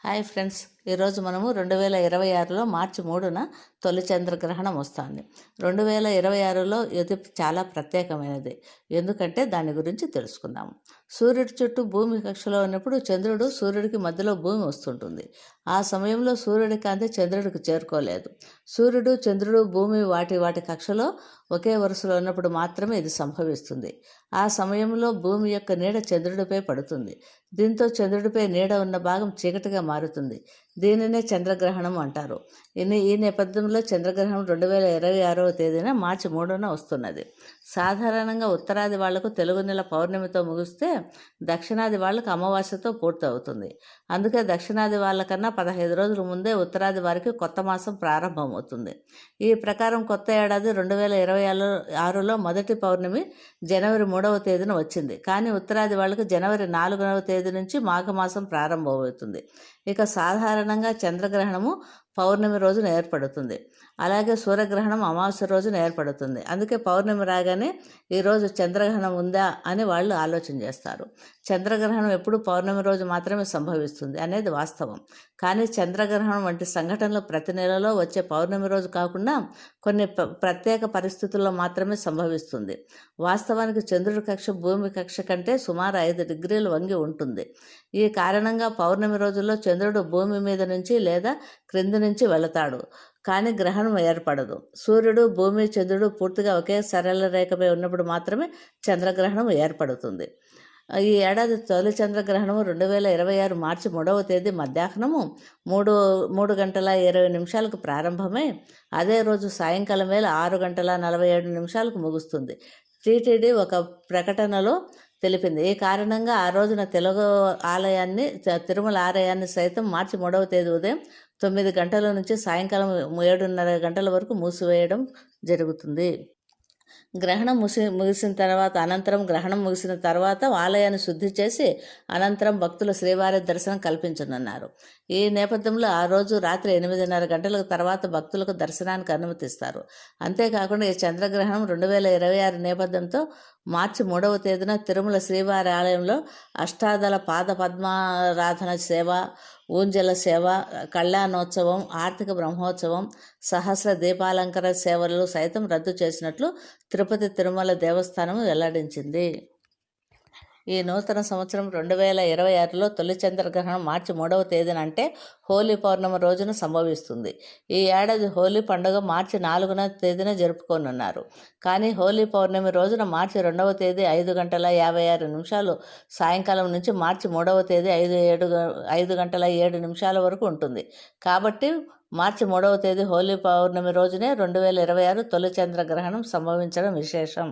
Hi friends, ఈరోజు మనము 2026లో మార్చి 3న తొలి చంద్రగ్రహణం వస్తుంది. 2026లో ఇది చాలా ప్రత్యేకమైనది. ఎందుకంటే దాని గురించి తెలుసుకుందాము. సూర్యుడి చుట్టూ భూమి కక్షలో ఉన్నప్పుడు చంద్రుడు సూర్యుడికి మధ్యలో భూమి వస్తుంటుంది. ఆ సమయంలో సూర్యుడి కాంతి చంద్రుడికి చేరుకోలేదు. సూర్యుడు, చంద్రుడు, భూమి వాటి కక్షలో ఒకే వరుసలో ఉన్నప్పుడు మాత్రమే ఇది సంభవిస్తుంది. ఆ సమయంలో భూమి యొక్క నీడ చంద్రుడిపై పడుతుంది. దీంతో చంద్రుడిపై నీడ ఉన్న భాగం చీకటిగా మారుతుంది. దీనినే చంద్రగ్రహణం అంటారు. ఈ నేపథ్యంలో చంద్రగ్రహణం 2026వ తేదీన మార్చి 3న వస్తున్నది. సాధారణంగా ఉత్తరాది వాళ్లకు తెలుగు నెల పౌర్ణమితో ముగిస్తే దక్షిణాది వాళ్లకు అమావాస్యతో పూర్తవుతుంది. అందుకే దక్షిణాది వాళ్ళకన్నా 15 రోజుల ముందే ఉత్తరాది వారికి కొత్త మాసం ప్రారంభమవుతుంది. ఈ ప్రకారం కొత్త ఏడాది 2026లో మొదటి పౌర్ణమి జనవరి 3వ తేదీన వచ్చింది. కానీ ఉత్తరాది వాళ్లకు జనవరి 4వ తేదీ నుంచి మాఘమాసం ప్రారంభమవుతుంది. ఇక సాధారణంగా చంద్రగ్రహణము పౌర్ణమి రోజున ఏర్పడుతుంది. అలాగే సూర్యగ్రహణం అమావాస్య రోజున ఏర్పడుతుంది. అందుకే పౌర్ణమి రాగానే ఈరోజు చంద్రగ్రహణం ఉందా అని వాళ్ళు ఆలోచన చేస్తారు. చంద్రగ్రహణం ఎప్పుడు పౌర్ణమి రోజు మాత్రమే సంభవిస్తుంది అనేది వాస్తవం. కానీ చంద్రగ్రహణం వంటి సంఘటనలు ప్రతి నెలలో వచ్చే పౌర్ణమి రోజు కాకుండా కొన్ని ప్రత్యేక పరిస్థితుల్లో మాత్రమే సంభవిస్తుంది. వాస్తవానికి చంద్రుడి కక్ష భూమి కక్ష కంటే సుమారు 5 డిగ్రీలు వంగి ఉంటుంది. ఈ కారణంగా పౌర్ణమి రోజుల్లో చంద్రుడు భూమి మీద నుంచి లేదా క్రింది నుంచి వెళతాడు, కానీ గ్రహణం ఏర్పడదు. సూర్యుడు, భూమి, చంద్రుడు పూర్తిగా ఒకే సరళ రేఖపై ఉన్నప్పుడు మాత్రమే చంద్రగ్రహణం ఏర్పడుతుంది. ఈ ఏడాది తొలి చంద్రగ్రహణము 2026 మార్చి 3వ తేదీ మధ్యాహ్నము 3 గంటల 20 నిమిషాలకు ప్రారంభమై అదే రోజు సాయంకాలం వేళ 6 గంటల 47 నిమిషాలకు ముగుస్తుంది. టీటీడీ ఒక ప్రకటనలో తెలిపింది. ఈ కారణంగా ఆ రోజున తిరుమల ఆలయాన్ని సైతం మార్చి 3వ తేదీ ఉదయం 9 గంటల నుంచి సాయంకాలం 7:30 గంటల వరకు మూసివేయడం జరుగుతుంది. గ్రహణం ముగిసిన తర్వాత ఆలయాన్ని శుద్ధి చేసి అనంతరం భక్తుల శ్రీవారి దర్శనం కల్పించనున్నారు. ఈ నేపథ్యంలో ఆ రోజు రాత్రి 8:30 గంటల తర్వాత భక్తులకు దర్శనానికి అనుమతిస్తారు. అంతేకాకుండా ఈ చంద్రగ్రహణం 2026 నేపథ్యంతో మార్చి 3వ తేదీన తిరుమల శ్రీవారి ఆలయంలో అష్టాదళ పాద పద్మారాధన సేవ, ఊంజల సేవ, కళ్యాణోత్సవం, ఆర్థిక బ్రహ్మోత్సవం, సహస్ర దీపాలంకరణ సేవలు సైతం రద్దు చేసినట్లు తిరుపతి తిరుమల దేవస్థానం వెల్లడించింది. ఈ నూతన సంవత్సరం 2026లో తొలి చంద్రగ్రహణం మార్చి 3వ తేదీన అంటే హోలీ పౌర్ణమి రోజున సంభవిస్తుంది. ఈ ఏడాది హోలీ పండుగ మార్చి 4వ తేదీన జరుపుకోనున్నారు. కానీ హోలీ పౌర్ణమి రోజున మార్చి 2వ తేదీ 5:56 సాయంకాలం నుంచి మార్చి 3వ తేదీ 5:07 వరకు ఉంటుంది. కాబట్టి మార్చి 3వ తేదీ హోలీ పౌర్ణమి రోజునే 2026 తొలి చంద్రగ్రహణం సంభవించడం విశేషం.